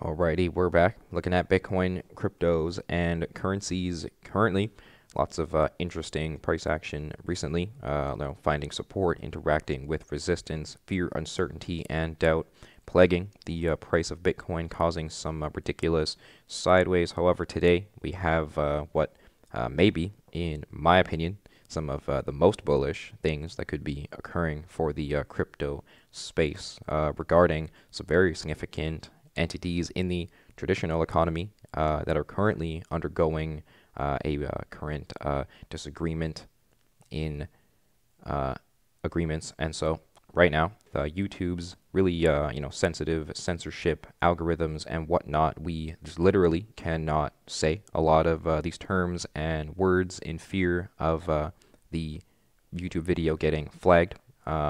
Alrighty, we're back looking at Bitcoin, cryptos, and currencies currently. Lots of interesting price action recently, finding support, interacting with resistance, fear, uncertainty, and doubt plaguing the price of Bitcoin, causing some ridiculous sideways. However, today we have what maybe, in my opinion, some of the most bullish things that could be occurring for the crypto space regarding some very significant entities in the traditional economy that are currently undergoing a current disagreement in agreements. And so right now, YouTube's really sensitive censorship algorithms and whatnot, we just literally cannot say a lot of these terms and words in fear of the YouTube video getting flagged.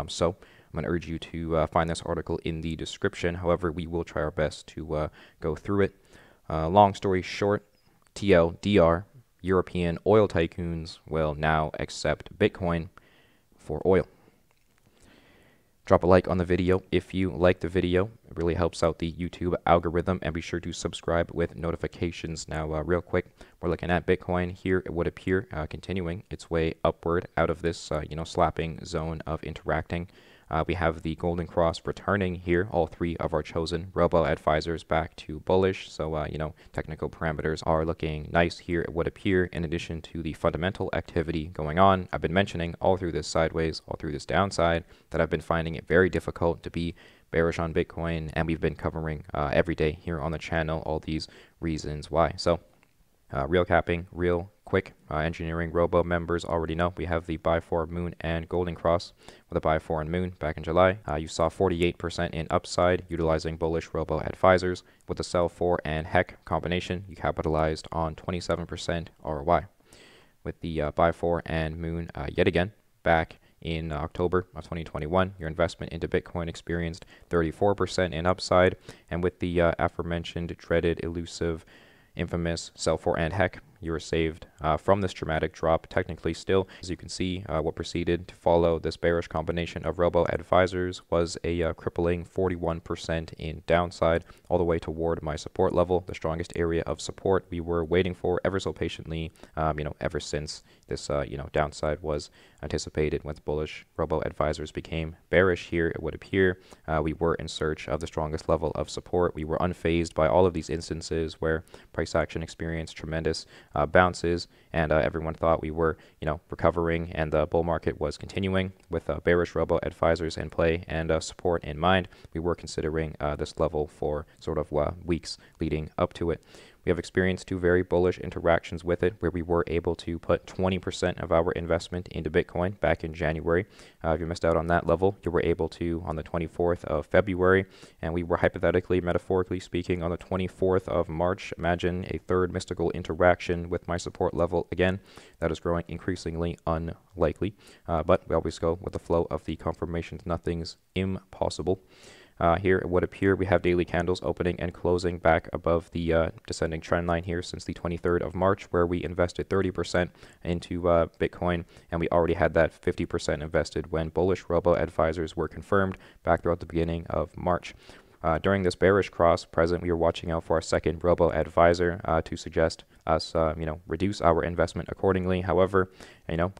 So I'm going to urge you to find this article in the description. However, we will try our best to go through it. Long story short, TLDR, European oil tycoons will now accept Bitcoin for oil. Drop a like on the video if you like the video. It really helps out the YouTube algorithm, and be sure to subscribe with notifications. Now, real quick, we're looking at Bitcoin here. It would appear continuing its way upward out of this, slapping zone of interacting. We have the golden cross returning here, all three of our chosen robo advisors back to bullish. So, technical parameters are looking nice here, it would appear, in addition to the fundamental activity going on. I've been mentioning all through this sideways, all through this downside, that I've been finding it very difficult to be bearish on Bitcoin, and we've been covering every day here on the channel all these reasons why. So, real capping, real quick. EngineeringRobo members already know we have the buy for moon and golden cross with a buy for and moon back in July. You saw 48% in upside utilizing bullish robo advisors. With the sell for and heck combination, you capitalized on 27% ROI. With the buy for and moon yet again back in October of 2021, your investment into Bitcoin experienced 34% in upside, and with the aforementioned dreaded, elusive, infamous sell for and heck, you were saved from this dramatic drop. Technically still, as you can see, what proceeded to follow this bearish combination of robo advisors was a crippling 41% in downside, all the way toward my support level, the strongest area of support we were waiting for ever so patiently, ever since this downside was anticipated. When bullish robo advisors became bearish here, it would appear we were in search of the strongest level of support. We were unfazed by all of these instances where price action experienced tremendous bounces, and everyone thought we were, recovering, and the bull market was continuing. With bearish robo advisors in play and support in mind, we were considering this level for sort of weeks leading up to it. We have experienced two very bullish interactions with it, where we were able to put 20% of our investment into Bitcoin back in January. If you missed out on that level, you were able to on the 24th of February, and we were hypothetically, metaphorically speaking, on the 24th of March. Imagine a third mystical interaction with my support level again. That is growing increasingly unlikely, but we always go with the flow of the confirmations. Nothing's impossible. Here it would appear we have daily candles opening and closing back above the descending trend line here since the 23rd of March, where we invested 30% into Bitcoin, and we already had that 50% invested when bullish robo advisors were confirmed back throughout the beginning of March. During this bearish cross present, we were watching out for our second robo advisor to suggest us, reduce our investment accordingly. However,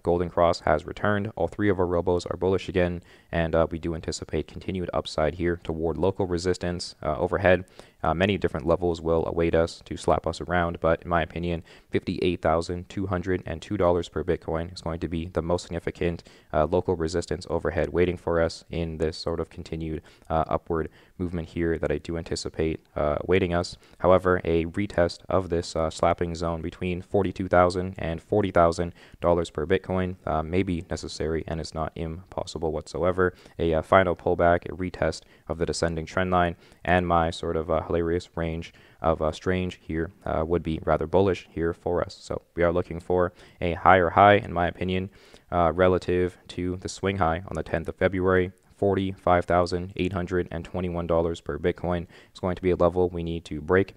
golden cross has returned. All three of our robos are bullish again, and we do anticipate continued upside here toward local resistance overhead. Many different levels will await us to slap us around, but in my opinion, $58,202 per Bitcoin is going to be the most significant local resistance overhead waiting for us in this sort of continued upward movement here that I do anticipate awaiting us. However, a retest of this slapping zone between $42,000 and $40,000 per Bitcoin may be necessary, and it's not impossible whatsoever. A final pullback, a retest of the descending trend line, and my sort of hilarious range of strange here would be rather bullish here for us. So we are looking for a higher high, in my opinion, relative to the swing high on the 10th of February. $45,821 per Bitcoin is going to be a level we need to break,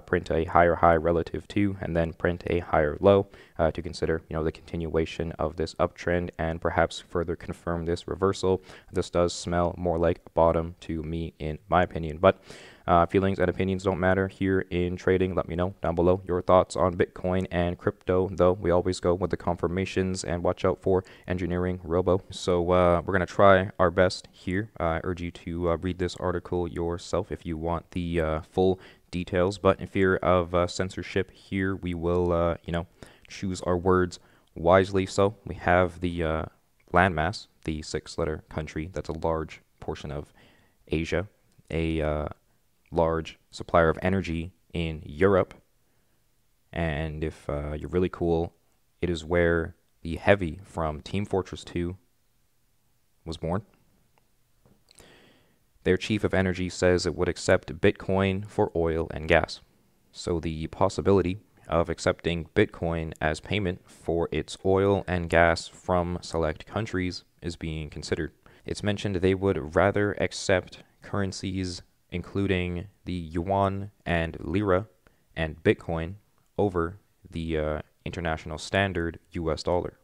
print a higher high relative to, and then print a higher low to consider, the continuation of this uptrend and perhaps further confirm this reversal. This does smell more like a bottom to me, in my opinion. But Feelings and opinions don't matter here in trading. Let me know down below your thoughts on Bitcoin and crypto, though we always go with the confirmations, and watch out for EngineeringRobo. So we're going to try our best here. I urge you to read this article yourself if you want the full details, but in fear of censorship here, we will, choose our words wisely. So we have the landmass, the 6-letter country that's a large portion of Asia, a large supplier of energy in Europe, and if you're really cool, it is where the Heavy from Team Fortress 2 was born. Their chief of energy says it would accept Bitcoin for oil and gas. So the possibility of accepting Bitcoin as payment for its oil and gas from select countries is being considered. It's mentioned they would rather accept currencies including the yuan and lira and Bitcoin over the international standard US dollar.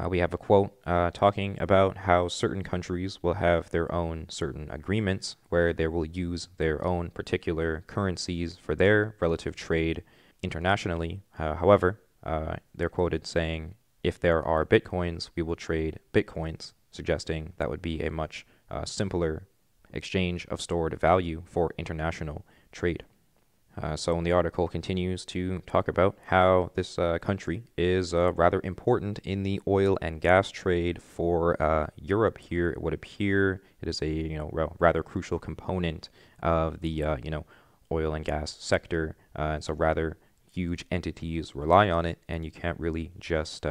We have a quote talking about how certain countries will have their own certain agreements where they will use their own particular currencies for their relative trade internationally. However, they're quoted saying, if there are Bitcoins, we will trade Bitcoins, suggesting that would be a much simpler exchange of stored value for international trade. So the article continues to talk about how this country is rather important in the oil and gas trade for Europe here. It would appear it is a rather crucial component of the oil and gas sector, and so rather huge entities rely on it, and you can't really just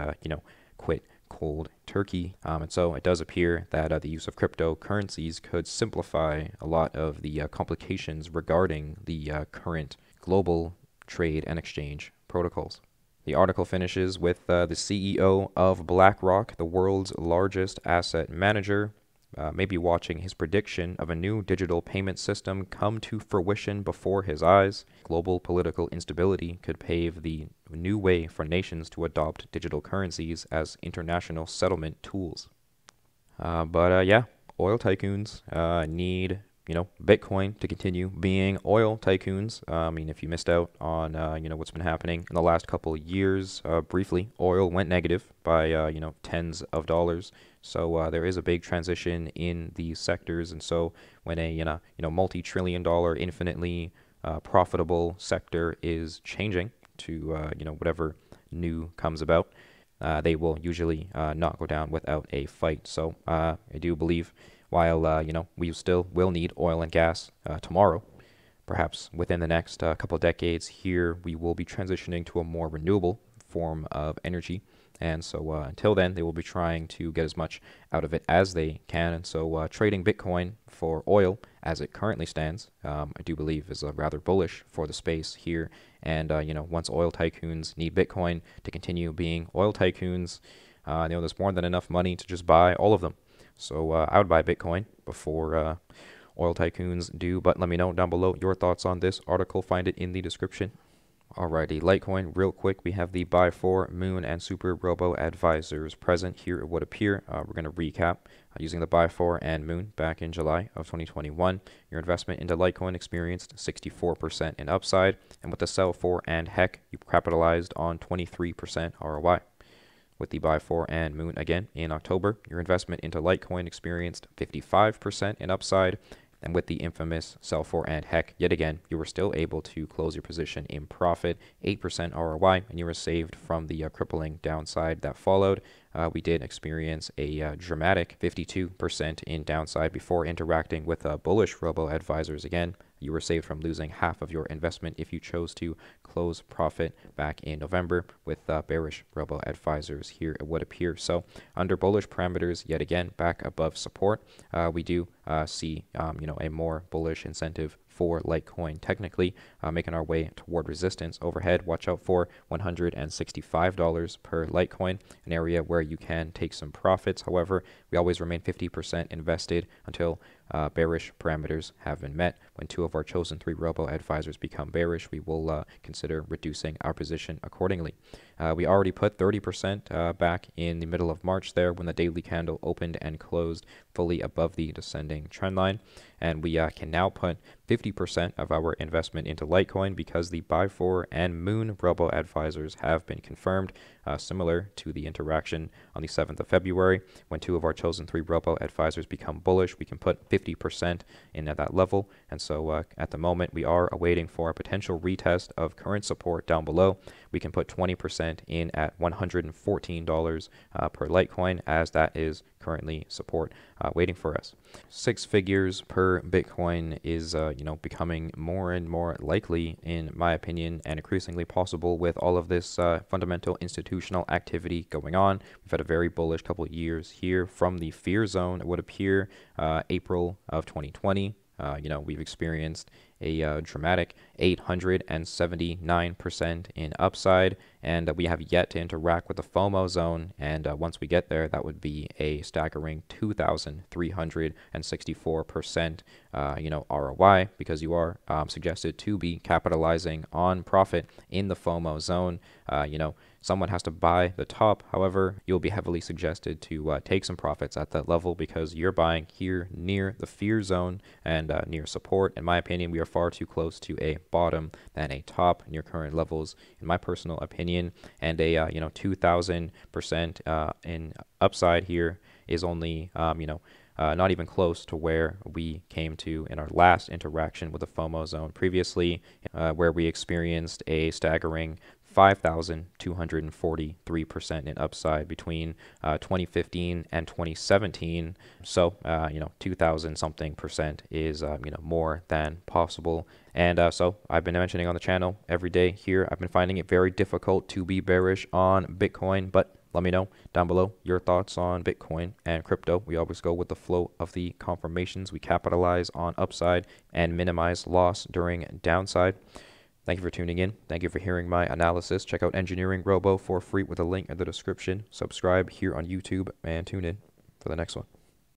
quit cold turkey. And so it does appear that the use of cryptocurrencies could simplify a lot of the complications regarding the current global trade and exchange protocols. The article finishes with the CEO of BlackRock, the world's largest asset manager, maybe watching his prediction of a new digital payment system come to fruition before his eyes. Global political instability could pave the new way for nations to adopt digital currencies as international settlement tools. But oil tycoons need Bitcoin to continue being oil tycoons. If you missed out on what's been happening in the last couple of years, briefly, oil went negative by tens of dollars. So there is a big transition in these sectors, and so when a multi-trillion-dollar, infinitely profitable sector is changing to whatever new comes about, they will usually not go down without a fight. So I do believe, while we still will need oil and gas tomorrow, perhaps within the next couple of decades here, we will be transitioning to a more renewable form of energy. And so until then, they will be trying to get as much out of it as they can. And so trading Bitcoin for oil as it currently stands, I do believe is rather bullish for the space here. And, once oil tycoons need Bitcoin to continue being oil tycoons, there's more than enough money to just buy all of them. So I would buy Bitcoin before oil tycoons do. But let me know down below your thoughts on this article. Find it in the description. Alrighty, Litecoin, real quick, we have the Buy For, Moon, and Super Robo advisors present here. It would appear we're going to recap using the Buy For and Moon back in July of 2021. Your investment into Litecoin experienced 64% in upside, and with the Sell For and Heck, you capitalized on 23% ROI. With the Buy For and Moon again in October, your investment into Litecoin experienced 55% in upside, and with the infamous Sell For and Heck, yet again, you were still able to close your position in profit, 8% ROI, and you were saved from the crippling downside that followed. We did experience a dramatic 52% in downside before interacting with bullish robo advisors again. You were saved from losing half of your investment if you chose to close profit back in November with bearish robo advisors here, it would appear. So under bullish parameters, yet again, back above support, we do see a more bullish incentive for Litecoin, technically making our way toward resistance overhead. Watch out for $165 per Litecoin, an area where you can take some profits. However, we always remain 50% invested until bearish parameters have been met. When 2 of our chosen 3 robo advisors become bearish, we will consider reducing our position accordingly. We already put 30% back in the middle of March there when the daily candle opened and closed fully above the descending trend line. And we can now put 50% of our investment into Litecoin because the Buy For and Moon robo advisors have been confirmed, similar to the interaction on the 7th of February. When 2 of our chosen 3 robo advisors become bullish, we can put 50% in at that level. And so at the moment, we are awaiting for a potential retest of current support down below. We can put 20% in at $114 per Litecoin, as that is currently support waiting for us. 6 figures per Bitcoin is becoming more and more likely, in my opinion, and increasingly possible with all of this fundamental institutional activity going on. We've had a very bullish couple of years here from the fear zone. It would appear April of 2020. We've experienced a dramatic 879% in upside, and we have yet to interact with the Fomo zone. And once we get there, that would be a staggering 2,364% ROI, because you are suggested to be capitalizing on profit in the Fomo zone. Someone has to buy the top. However, you'll be heavily suggested to take some profits at that level because you're buying here near the fear zone and near support. In my opinion, we are far too close to a bottom than a top near current levels, in my personal opinion. And a 2,000% in upside here is only not even close to where we came to in our last interaction with the Fomo zone previously, where we experienced a staggering 5,243% in upside between 2015 and 2017. So, 2,000 something percent is, more than possible. And so I've been mentioning on the channel every day here, I've been finding it very difficult to be bearish on Bitcoin, but let me know down below your thoughts on Bitcoin and crypto. We always go with the flow of the confirmations. We capitalize on upside and minimize loss during downside. Thank you for tuning in. Thank you for hearing my analysis. Check out EngineeringRobo for free with a link in the description. Subscribe here on YouTube and tune in for the next one.